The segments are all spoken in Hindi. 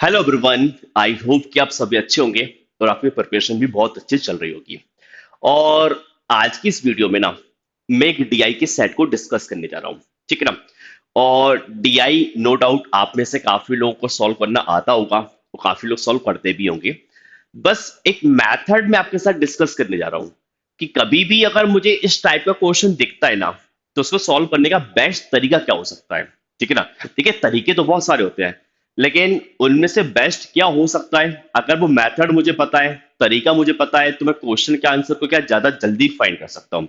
Hello everyone. आई होप कि आप सभी अच्छे होंगे और आपकी प्रिपरेशन भी बहुत अच्छी चल रही होगी। और आज की इस वीडियो में ना मैं एक डीआई के सेट को डिस्कस करने जा रहा हूँ। ठीक है ना। और डीआई नो डाउट आप में से काफी लोगों को सॉल्व करना आता होगा और काफी लोग सॉल्व करते भी होंगे। बस एक मेथड मैं आपके साथ डिस्कस करने जा रहा हूँ कि कभी भी अगर मुझे इस टाइप का क्वेश्चन दिखता है ना तो उसको सॉल्व करने का बेस्ट तरीका क्या हो सकता है। ठीक है ना। ठीक है, तरीके तो बहुत सारे होते हैं लेकिन उनमें से बेस्ट क्या हो सकता है, अगर वो मेथड मुझे पता है, तरीका मुझे पता है, तो मैं क्वेश्चन के आंसर को क्या ज्यादा जल्दी फाइंड कर सकता हूँ।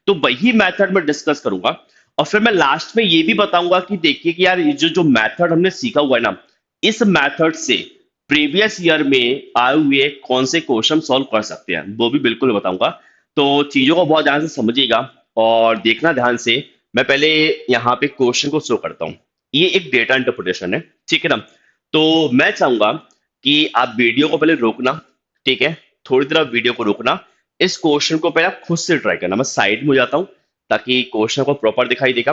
तो वही मेथड मैं डिस्कस करूंगा और फिर मैं लास्ट में ये भी बताऊंगा कि देखिए कि यार ये जो जो मेथड हमने सीखा हुआ है ना, इस मेथड से प्रीवियस ईयर में आए हुए कौन से क्वेश्चन सॉल्व कर सकते हैं वो भी बिल्कुल बताऊंगा। तो चीजों को बहुत ध्यान से समझिएगा और देखना ध्यान से। मैं पहले यहाँ पे क्वेश्चन को शो करता हूँ। ये एक डेटा इंटरप्रिटेशन है। ठीक है ना। तो मैं चाहूंगा कि आप वीडियो को पहले रोकना। ठीक है। थोड़ी देर आप वीडियो को रोकना। इस क्वेश्चन को पहले आप खुद से ट्राई करना। मैं साइड में हो जाता हूँ ताकि क्वेश्चन को प्रॉपर दिखाई देगा।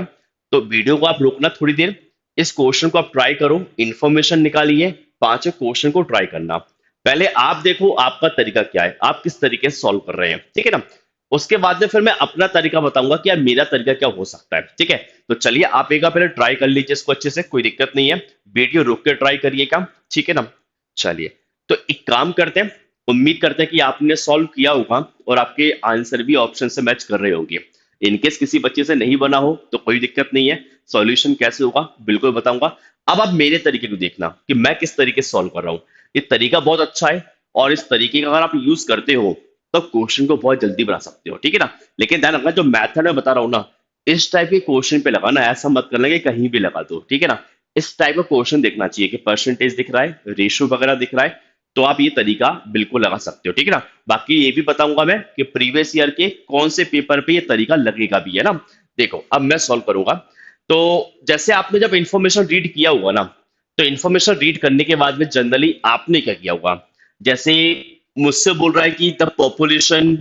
तो वीडियो को आप रोकना थोड़ी देर। इस क्वेश्चन को आप ट्राई करो, इंफॉर्मेशन निकालिए, पांचों क्वेश्चन को ट्राई करना। पहले आप देखो आपका तरीका क्या है, आप किस तरीके से सॉल्व कर रहे हैं। ठीक है ना। उसके बाद में फिर मैं अपना तरीका बताऊंगा कि यार मेरा तरीका क्या हो सकता है। ठीक है। तो चलिए आप एक बार पहले ट्राई कर लीजिए इसको अच्छे से, कोई दिक्कत नहीं है। वीडियो रोक के ट्राई करिएगा। ठीक है ना। चलिए। तो एक काम करते हैं। उम्मीद करते हैं कि आपने सॉल्व किया होगा और आपके आंसर भी ऑप्शन से मैच कर रहे होंगे। इनकेस किसी बच्चे से नहीं बना हो तो कोई दिक्कत नहीं है। सॉल्यूशन कैसे होगा बिल्कुल बताऊंगा। अब आप मेरे तरीके को देखना कि मैं किस तरीके से सॉल्व कर रहा हूँ। ये तरीका बहुत अच्छा है और इस तरीके का अगर आप यूज करते हो तो क्वेश्चन को बहुत जल्दी बना सकते हो। ठीक है ना। लेकिन ध्यान रखना जो मैथड मैं बता रहा हूँ ना, इस टाइप के क्वेश्चन पे लगाना, ऐसा मत करना कि कहीं भी लगा दो। ठीक है ना। इस टाइप का क्वेश्चन देखना चाहिए कि परसेंटेज दिख रहा है, रेशियो वगैरह दिख रहा है, तो आप ये तरीका बिल्कुल लगा सकते हो। ठीक है ना। बाकी ये भी बताऊंगा मैं कि प्रीवियस ईयर के कौन से पेपर पे ये तरीका लगेगा भी, है ना। देखो अब मैं सॉल्व करूंगा। तो जैसे आपने जब इंफॉर्मेशन रीड किया हुआ ना, तो इंफॉर्मेशन रीड करने के बाद में जनरली आपने क्या किया होगा। जैसे मुझसे बोल रहा है कि the population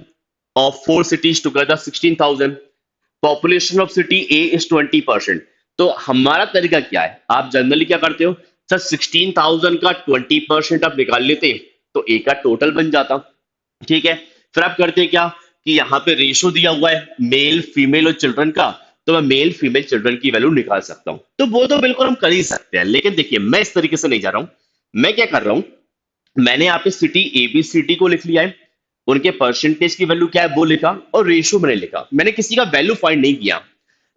of four cities together 16,000, population of city A is 20%। तो हमारा तरीका क्या है, आप जनरली क्या करते हो, सर 16,000 का 20% आप निकाल लेते तो ए का टोटल बन जाता। ठीक है। फिर आप करते हैं क्या कि यहाँ पे रेशो दिया हुआ है मेल फीमेल और चिल्ड्रन का, तो मैं मेल फीमेल चिल्ड्रन की वैल्यू निकाल सकता हूँ। तो वो तो बिल्कुल हम कर ही सकते हैं, लेकिन देखिए मैं इस तरीके से नहीं जा रहा हूं। मैं क्या कर रहा हूं, मैंने यहाँ पे city A B C D को लिख लिया है, उनके परसेंटेज की वैल्यू क्या है वो लिखा और रेशियो मैंने लिखा। मैंने किसी का वैल्यू फाइंड नहीं किया,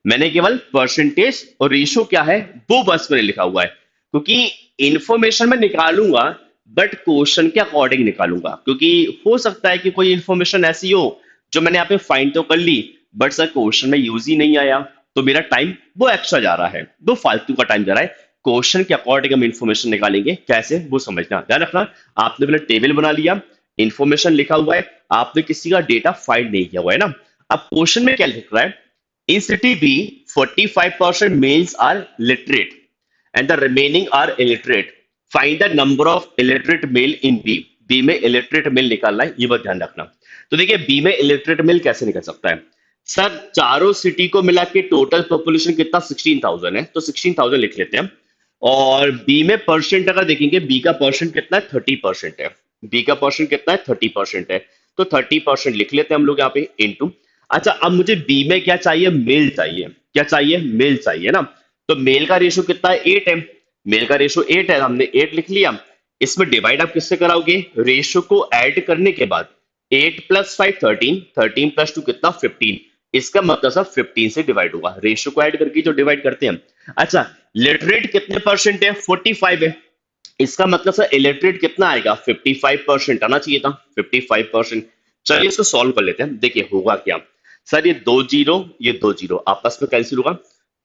मैंने केवल परसेंटेज और रेशियो क्या है वो बस मैंने लिखा हुआ है। क्योंकि इंफॉर्मेशन मैं निकालूंगा बट क्वेश्चन के अकॉर्डिंग निकालूंगा, क्योंकि हो सकता है कि कोई इंफॉर्मेशन ऐसी हो जो मैंने यहाँ पे फाइंड तो कर ली बट सर क्वेश्चन में यूज ही नहीं आया, तो मेरा टाइम वो एक्स्ट्रा जा रहा है, वो फालतू का टाइम जा रहा है। क्वेश्चन के अकॉर्डिंग हम इंफॉर्मेशन निकालेंगे कैसे वो समझना, ध्यान रखना। आपने पहले टेबल बना लिया, इंफॉर्मेशन लिखा हुआ है, आपने किसी का डेटा फाइंड नहीं किया हुआ है ना। अब क्वेश्चन में क्या लिख रहा है, in city B 45% males are literate and the remaining are illiterate, find the number of illiterate male in B। B में illiterate male निकालना है, ये बात ध्यान रखना। तो देखिए B में illiterate male कैसे निकल सकता है, सर चारों सिटी को मिला के टोटल पॉपुलेशन कितना 16,000 है, तो 16,000 लिख लेते हैं। और बी में परसेंट अगर देखेंगे, बी का परसेंट कितना है 30% है। बी का परसेंट कितना है 30% है, तो 30% लिख लेते हैं हम लोग यहाँ पे इनटू। अच्छा अब मुझे बी में क्या चाहिए, मेल चाहिए। क्या चाहिए, मेल चाहिए ना। तो मेल का रेशो कितना है 8 है, मेल का रेशो 8 है, हमने 8 लिख लिया। इसमें डिवाइड आप किससे कराओगे, रेशो को ऐड करने के बाद 8 प्लस 5 13, 13 प्लस 2 कितना 15। इसका मतलब सब 15 से डिवाइड होगा, रेशो को ऐड करके जो डिवाइड करते हैं। अच्छा लिटरेट कितने परसेंट है, 45 है, इसका मतलब सर इलेक्ट्रेट कितना आएगा 55% आना चाहिए था, 55%। चलिए इसको सॉल्व कर लेते हैं, देखिए होगा क्या। सर ये दो जीरो, ये दो जीरो आपस में कैंसिल होगा,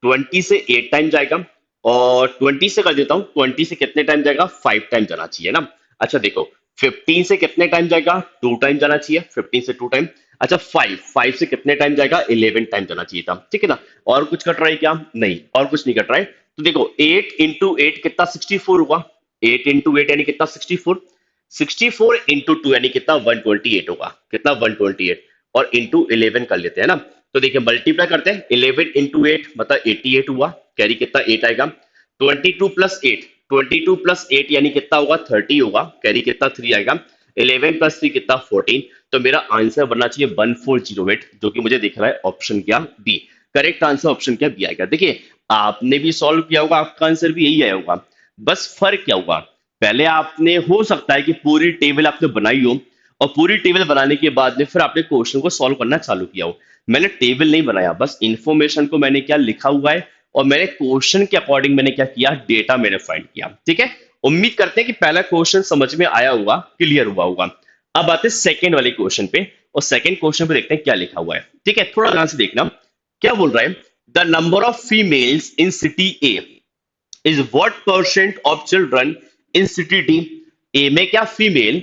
20 से 8 टाइम जाएगा और 20 से कर देता हूँ, 20 से कितने टाइम जाएगा 5 टाइम जाना चाहिए ना। अच्छा देखो 15 से कितने टाइम जाएगा 2 टाइम जाना चाहिए, 15 से 2 टाइम। अच्छा 5 से कितने टाइम जाएगा 11 टाइम जाना चाहिए था। ठीक है ना। और कुछ कट रहा है क्या, नहीं और कुछ नहीं कट रहा है। तो देखो 8 इंटू 8 कितना 64 हुआ, 8 इंटू 8 यानी कितना 64, 64 इंटू 2 यानी कितना 128 होगा, कितना 128। और इंटू 11 कर लेते हैं ना। तो देखिए मल्टीप्लाई करते हैं, 11 इंटू 8 मतलब 88 हुआ, कैरी कितना 8 आएगा। 22 प्लस 8, 22 प्लस 8 यानी कितना होगा, 30 होगा, कैरी कितना 3 आएगा, 11 प्लस 3 कितना 14। तो मेरा आंसर बनना चाहिए 1408, जो कि मुझे दिख रहा है ऑप्शन क्या, बी। करेक्ट आंसर ऑप्शन क्या, बी आएगा। देखिए आपने भी सॉल्व किया होगा, आपका आंसर भी यही आया होगा, बस फर्क क्या होगा, पहले आपने हो सकता है कि पूरी टेबल आपने बनाई हो, और पूरी टेबल बनाने के बाद में फिर आपने क्वेश्चन को सॉल्व करना चालू किया हो। मैंने टेबल नहीं बनाया, बस इंफॉर्मेशन को मैंने क्या लिखा हुआ है, और मैंने क्वेश्चन के अकॉर्डिंग मैंने क्या किया, डेटा मैंने फाइंड किया। ठीक है, उम्मीद करते हैं कि पहला क्वेश्चन समझ में आया होगा, क्लियर हुआ होगा। अब आते हैं सेकंड वाले क्वेश्चन पे, और सेकंड क्वेश्चन पे देखते हैं क्या लिखा हुआ है। ठीक है, थोड़ा ध्यान से देखना क्या बोल रहा है। The number of females in city A is what percent of children in city D. A में क्या फीमेल,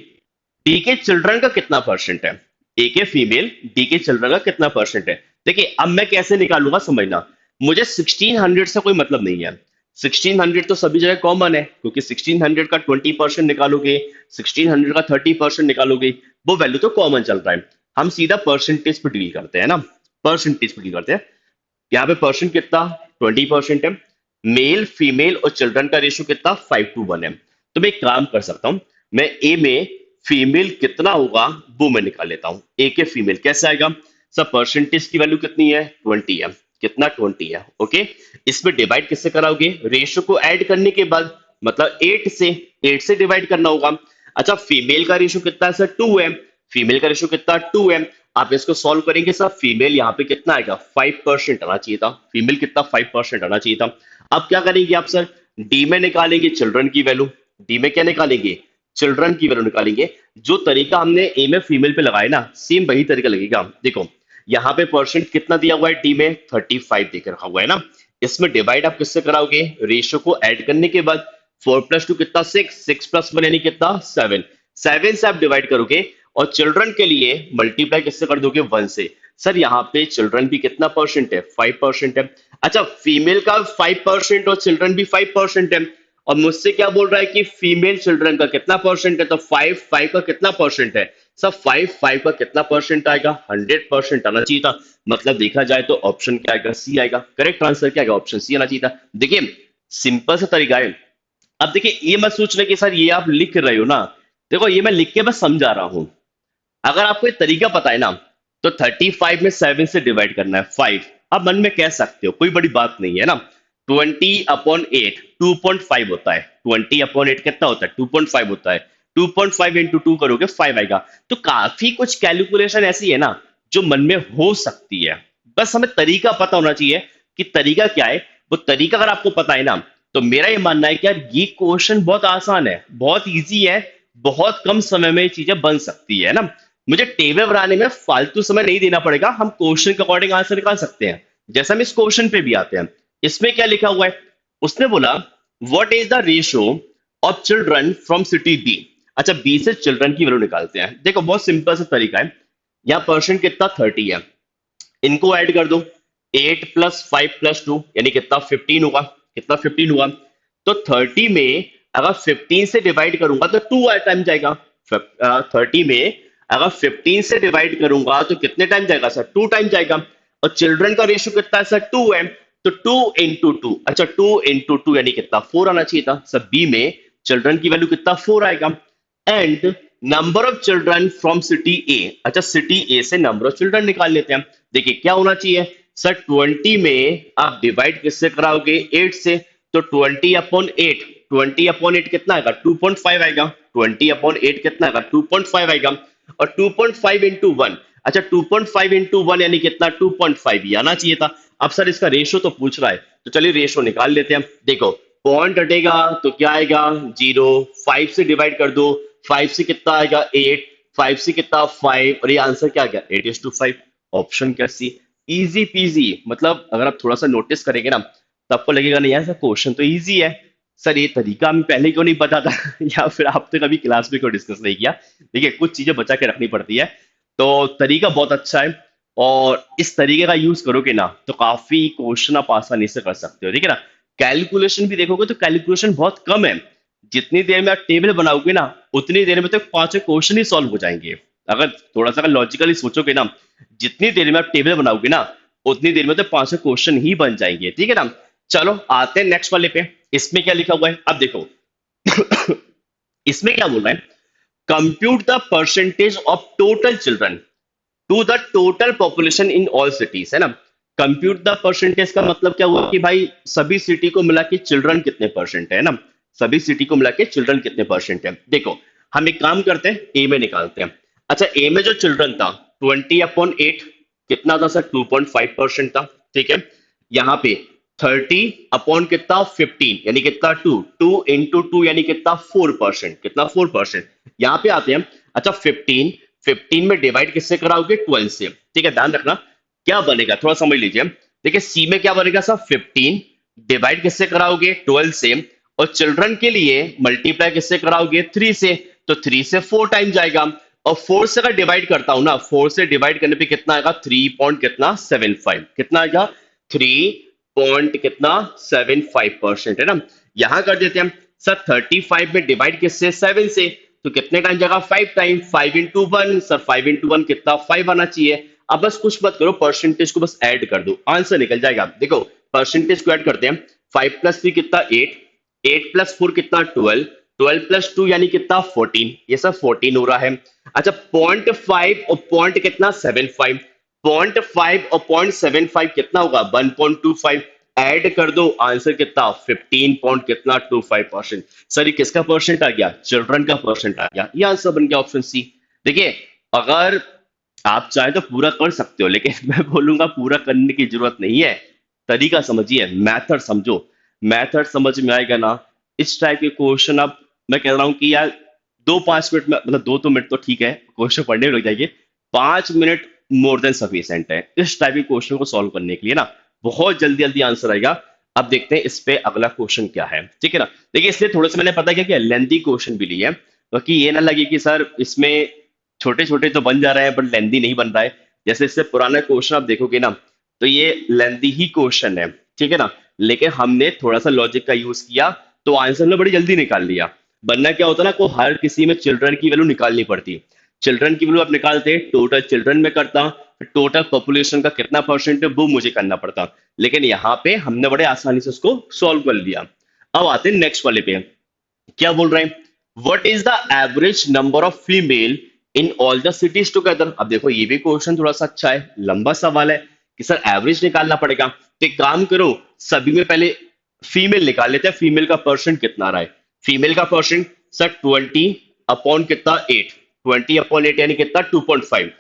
डी के चिल्ड्रन का कितना परसेंट है, ए के फीमेल, डी के चिल्ड्रन का कितना परसेंट है। देखिए अब मैं कैसे निकालूंगा समझना, मुझे 1600 से कोई मतलब नहीं है। 1600 तो सभी जगह कॉमन है, क्योंकि 1600 का 20% निकालोगे, 1600 का 30% निकालोगे, वो वैल्यू तो कॉमन चल रहा है। हम सीधा परसेंटेज पे डील करते हैं ना, परसेंटेज पे डील करते हैं। यहाँ पे परसेंट कितना, 20% है। मेल फीमेल और चिल्ड्रन का रेशियो कितना, 5:1 है। तो मैं एक काम कर सकता हूं, मैं ए में फीमेल कितना होगा वो मैं निकाल लेता हूं। ए के फीमेल कैसे आएगा, सब परसेंटेज की वैल्यू कितनी है, 20 है, कितना 20 है। ओके, इसमें डिवाइड किससे कराओगे, रेशियो को ऐड करने के बाद, मतलब 8 से डिवाइड करना होगा। अच्छा फीमेल का रेशियो कितना है सर, 2 है, फीमेल का रेशियो कितना 2 है। आप इसको सॉल्व करेंगे सर, फीमेल यहाँ पे कितना आएगा, 5% आना चाहिए था, फीमेल कितना 5% आना चाहिए था। अब क्या करेंगे आप सर, डी में निकालेंगे चिल्ड्रन की वैल्यू, डी में क्या निकालेंगे, चिल्ड्रन की वैल्यू निकालेंगे। जो तरीका हमने ए में फीमेल पे लगाया ना, सेम वही तरीका लगेगा। देखो यहाँ पे परसेंट कितना दिया हुआ है, डी में 35 देकर रखा हुआ है ना, इसमें डिवाइड आप किससे कराओगे, रेशियो को ऐड करने के बाद। 4+2 कितना 6, 6+1 यानी कितना 7, 7 से आप डिवाइड करोगे, और चिल्ड्रन के लिए मल्टीप्लाई किससे कर दोगे, 1 से। सर यहाँ पे चिल्ड्रन भी कितना परसेंट है, 5% है। अच्छा फीमेल का 5% और चिल्ड्रन भी 5% है, और मुझसे क्या बोल रहा है कि फीमेल चिल्ड्रन का कितना परसेंट है, तो 5 का कितना परसेंट है, सब 5 का कितना परसेंट आएगा, 100% आना चाहिए था। मतलब देखा जाए तो ऑप्शन क्या आएगा, सी आएगा। करेक्ट आंसर क्या आएगा, ऑप्शन सी आना चाहिए था। देखिए सिंपल सा तरीका है। अब देखिए ये मत सोच रहे कि सर ये आप लिख रहे हो ना, देखो ये मैं लिख के बस समझा रहा हूं। अगर आपको ये तरीका पता है ना, तो 35 में 7 से डिवाइड करना है 5। अब मन में कह सकते हो कोई बड़ी बात नहीं है ना, 20/8 2.5 होता है, 20/8 कितना होता है, 2.5 होता है, 2.5 इंटू 2 करोगे 5 आएगा। तो काफी कुछ कैलकुलेशन ऐसी है ना जो मन में हो सकती है, बस हमें तरीका पता होना चाहिए कि तरीका क्या है। वो तरीका अगर आपको पता है ना, तो मेरा ये मानना है कि यार ये क्वेश्चन बहुत आसान है, बहुत इजी है, बहुत कम समय में ये चीजें बन सकती है ना। मुझे टेबल बनाने में फालतू समय नहीं देना पड़ेगा, हम क्वेश्चन के अकॉर्डिंग आंसर निकाल सकते हैं। जैसे हम इस क्वेश्चन पे भी आते हैं, इसमें क्या लिखा हुआ है, उसने बोला what is the ratio of children from city B. अच्छा बी से चिल्ड्रन की वैल्यू निकालते हैं। देखो बहुत सिंपल सा तरीका है, यहाँ परसेंट कितना 30 है, इनको ऐड कर दो, 8+5+2 यानी कितना 15 होगा, कितना 15 हुआ। तो 30 में अगर 15 से डिवाइड करूंगा तो 2 टाइम जाएगा। 30 में अगर 15 से डिवाइड करूंगा तो कितने टाइम जाएगा सर, 2 टाइम जाएगा। और चिल्ड्रन का रेशियो कितना है सर, 2 है, तो 2 into 2, अच्छा 2 into 2 यानी कितना 4 आना चाहिए था। सर बी में चिल्ड्रन की वैल्यू कितना 4 आएगा। And number of children from city A, अच्छा सिटी ए से नंबर ऑफ चिल्ड्रन निकाल लेते हैं। देखिए क्या होना चाहिए सर, 20 में आप डिवाइड किससे कराओगे, 8 से, तो 20/8, 20/8 कितना आएगा, 2.5 आएगा, 20/8 कितना आएगा, 2.5 आएगा। और 2.5 इंटू 1, अच्छा 2.5 इंटू 1 यानी कितना 2.5 ही आना चाहिए था। अब सर इसका रेशो तो पूछ रहा है, तो चलिए रेशो निकाल लेते हैं। देखो पॉइंट हटेगा तो क्या आएगा 0, 5 से डिवाइड कर दो, 5 से कितना आएगा 8, 5 से कितना 5, और ये आंसर क्या आ गया 8:5। ऑप्शन क्या, सी। Easy PG. मतलब अगर आप थोड़ा सा नोटिस करेंगे ना, तो आपको लगेगा नहीं यार क्वेश्चन तो इजी है, सर ये तरीका हमें पहले क्यों नहीं पता था या फिर आपने कभी क्लास में क्यों डिस्कस नहीं किया। देखिए कुछ चीजें बचा के रखनी पड़ती है, तो तरीका बहुत अच्छा है, और इस तरीके का यूज करोगे ना तो काफी क्वेश्चन आप आसानी से कर सकते हो। ठीक है ना, कैलकुलेशन भी देखोगे तो कैलकुलेशन बहुत कम है, जितनी देर में आप टेबल बनाओगे ना उतनी देर में तो 5 क्वेश्चन ही सॉल्व हो जाएंगे। अगर थोड़ा सा लॉजिकली सोचोगे ना, जितनी देर में आप टेबल बनाओगे ना उतनी देर में तो 5 क्वेश्चन ही बन जाएंगे। ठीक है ना, चलो आते हैं नेक्स्ट वाले पे। इसमें क्या लिखा हुआ है, अब देखो इसमें क्या बोल रहा है, compute the percentage of total children to the total population in all cities, है ना। कंप्यूट द परसेंटेज का मतलब क्या हुआ कि भाई सभी सिटी को मिला के चिल्ड्रन कितने परसेंट है ना, सभी सिटी को मिला के चिल्ड्रन कितने परसेंट है। देखो हम एक काम करते हैं, ए में निकालते हैं। अच्छा, ए में जो चिल्ड्रन था 20/8 कितना था सर, 2.5% था। ठीक है, यहाँ पे 30 अपॉन कितना 15 यानी कितना 2, 2 into 2 यानी कितना 4%, कितना 4%। यहाँ पे आते हैं। अच्छा 15 में डिवाइड किससे कराओगे, 12 से। ठीक है, ध्यान रखना क्या बनेगा, थोड़ा समझ लीजिए। देखिए सी में क्या बनेगा सर, 15 डिवाइड किससे कराओगे, 12 से। और चिल्ड्रन के लिए मल्टीप्लाई किससे कराओगे, 3 से। तो 3 से 4 टाइम जाएगा। और 4 से अगर डिवाइड करता हूं ना, 4 से डिवाइड करने पे कितना आएगा, 3 पॉइंट कितना 75, कितना आएगा 3 पॉइंट कितना 75% है ना। यहां कर देते हैं हम। सर 35 में डिवाइड किससे, 7 से। तो कितने टाइम जाएगा, 5 टाइम। 5 into 1 सर, 5 into 1 कितना 5 आना चाहिए। अब बस कुछ मत करो, परसेंटेज को बस ऐड कर दो, आंसर निकल जाएगा। देखो परसेंटेज को ऐड करते हैं। 5 + 3 कितना 8, 8 + 4 कितना 12, 12 + 2 यानी कितना 14, ये सब 14 हो रहा है। अच्छा 0.5 और पॉइंट कितना 75, 0.5 और 0.75 कितना होगा 1.25, ऐड कर दो, आंसर कितना 15 पॉइंट कितना 25%। सर ये किसका परसेंट आ गया, चिल्ड्रन का परसेंट आ गया, ये आंसर बन गया ऑप्शन सी। देखिए अगर आप चाहे तो पूरा कर सकते हो, लेकिन मैं बोलूंगा पूरा करने की जरूरत नहीं है। तरीका समझिए, मेथड समझो, मेथड समझ में आएगा ना, इस टाइप के क्वेश्चन। अब मैं कह रहा हूँ कि यार 2-5 मिनट में, मतलब 2 मिनट तो ठीक है, क्वेश्चन पढ़ने में लग जाएंगे, 5 मिनट मोर देन सफिशिएंट है इस टाइप के क्वेश्चन को सॉल्व करने के लिए ना। बहुत जल्दी जल्दी आंसर आएगा। अब देखते हैं इस पे अगला क्वेश्चन क्या है, ठीक है ना। देखिए इसलिए थोड़ा सा मैंने पता क्या लेंथी क्वेश्चन भी लिए, क्योंकि ये ना लगे कि सर इसमें छोटे छोटे तो बन जा रहे हैं बट लेंदी नहीं बन रहा है। जैसे इससे पुराना क्वेश्चन आप देखोगे ना, तो ये लेंदी ही क्वेश्चन है, ठीक है ना। लेकिन हमने थोड़ा सा लॉजिक का यूज किया, तो आंसर ने बड़ी जल्दी निकाल लिया। बनना क्या होता ना, को हर किसी में चिल्ड्रन की वैल्यू निकालनी पड़ती। चिल्ड्रन की वैल्यू आप निकालते टोटल चिल्ड्रन में करता, टोटल पॉपुलेशन का कितना परसेंट है वो मुझे करना पड़ता। लेकिन यहाँ पे हमने बड़े आसानी से उसको सॉल्व कर लिया। अब आते हैं नेक्स्ट वाले पे, क्या बोल रहे हैं, what is the average number of female in all the cities together. अब देखो ये भी क्वेश्चन थोड़ा सा अच्छा है, लंबा सवाल है कि सर एवरेज निकालना पड़ेगा। तो एक काम करो, सभी में पहले फीमेल निकाल लेते हैं, फीमेल का परसेंट कितना आ रहा है। फीमेल का परसेंट सर 20 अपॉन कितना 8, 20/8 यानी कितना 2.5,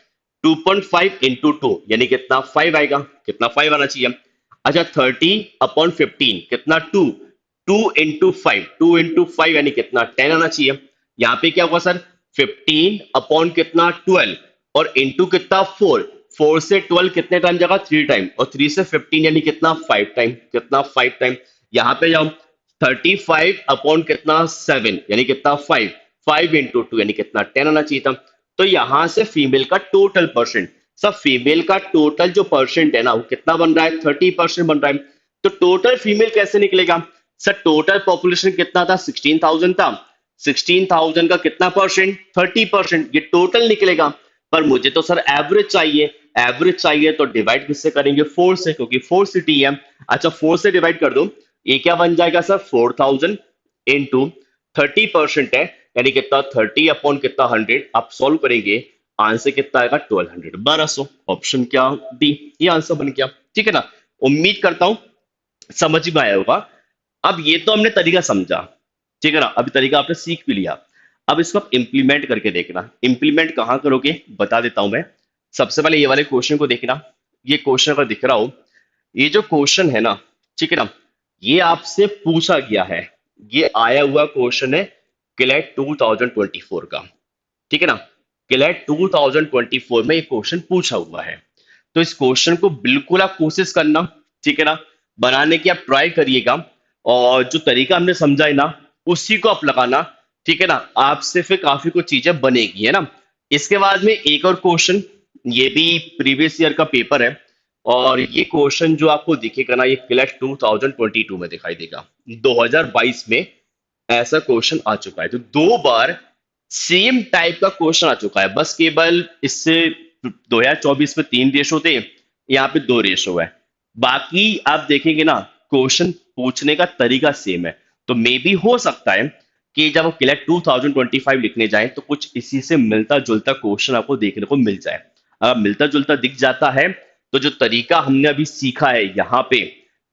2.5 into 2 यानी कितना 5 आएगा, कितना 5 आना चाहिए। अच्छा 30/15 कितना 2, 2 into 5, 2 into 5 यानी कितना 10 आना चाहिए। यहाँ पे क्या होगा सर, 15 अपॉन कितना 12 और इंटू कितना 4, 4 से 12 कितने टाइम जाएगा 3 टाइम, और 3 से 15 यानी कितना 5 टाइम, कितना 5 टाइम। यहाँ पे जाओ 35 अपॉन कितना 7 यानी कितना 5, 5 into 2 यानी कितना 10 आना चाहिए था। तो यहां से फीमेल का टोटल परसेंट, सब फीमेल का टोटल जो परसेंट है ना वो कितना बन रहा है, 30% बन रहा है। तो टोटल फीमेल कैसे निकलेगा सर, टोटल पॉपुलेशन कितना था 16,000 था, 16,000 का कितना परसेंट 30%, ये टोटल निकलेगा। पर मुझे तो सर एवरेज चाहिए, एवरेज चाहिए तो डिवाइड किससे करेंगे 4 से, क्योंकि 4 सिटी है। अच्छा 4 से डिवाइड कर दो, ये क्या बन जाएगा सर 4,000 इंटू 30% है यानी कितना 30 अपॉन कितना 100। आप सॉल्व करेंगे आंसर कितना आएगा 1200, 1200। ऑप्शन क्या, डी, ये आंसर बन गया। ठीक है ना, उम्मीद करता हूं समझ में आया होगा। अब ये तो हमने तरीका समझा, ठीक है ना, अभी तरीका आपने सीख भी लिया। अब इसको आप इंप्लीमेंट करके देखना, इंप्लीमेंट कहाँ करोगे बता देता हूं मैं। सबसे पहले ये वाले क्वेश्चन को देखना, ये क्वेश्चन अगर दिख रहा हो, ये जो क्वेश्चन है ना, ठीक है ना, ये आपसे पूछा गया है, ये आया हुआ क्वेश्चन है क्लेट 2024 का, ठीक है ना। क्लेट 2024 में ये क्वेश्चन पूछा हुआ है। तो इस क्वेश्चन को बिल्कुल आप कोशिश करना, ठीक है ना, बनाने की आप ट्राई करिएगा। और जो तरीका हमने समझा है ना, उसी को आप लगाना, ठीक है ना, आपसे फिर काफी कुछ चीजें बनेगी, है ना। इसके बाद में एक और क्वेश्चन, ये भी प्रीवियस ईयर का पेपर है, और ये क्वेश्चन जो आपको दिखेगा ना, ये क्लेट 2022 में दिखाई देगा। 2022 में ऐसा क्वेश्चन आ चुका है, तो 2 बार सेम टाइप का क्वेश्चन आ चुका है। बस केवल इससे 2024 में 3 रेशो थे, यहाँ पे 2 रेशो है। बाकी आप देखेंगे ना, क्वेश्चन पूछने का तरीका सेम है। तो मे भी हो सकता है कि जब आप क्लैट 2025 लिखने जाएं तो कुछ इसी से मिलता जुलता क्वेश्चन आपको देखने को मिल जाए। अगर मिलता जुलता दिख जाता है तो जो तरीका हमने अभी सीखा है यहाँ पे,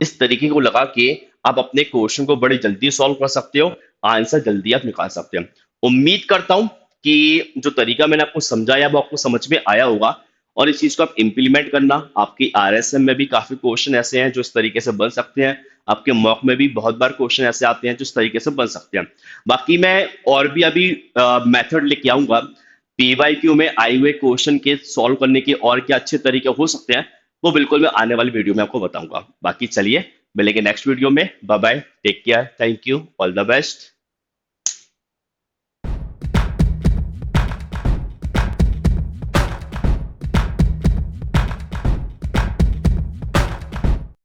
इस तरीके को लगा के आप अपने क्वेश्चन को बड़ी जल्दी सॉल्व कर सकते हो, आंसर जल्दी आप निकाल सकते हो। उम्मीद करता हूं कि जो तरीका मैंने आपको समझाया वो आपको समझ में आया होगा, और इस चीज को आप इम्प्लीमेंट करना। आपकी आरएसएम में भी काफी क्वेश्चन ऐसे हैं जो इस तरीके से बन सकते हैं, आपके मॉक में भी बहुत बार क्वेश्चन ऐसे आते हैं जो इस तरीके से बन सकते हैं। बाकी मैं और भी अभी मेथड लेके आऊंगा पीवाईक्यू में आए हुए क्वेश्चन के सॉल्व करने के, और क्या अच्छे तरीके हो सकते हैं वो बिल्कुल मैं आने वाली वीडियो में आपको बताऊंगा। बाकी चलिए मिलेंगे नेक्स्ट वीडियो में। Bye bye, take care, thank you, all the best.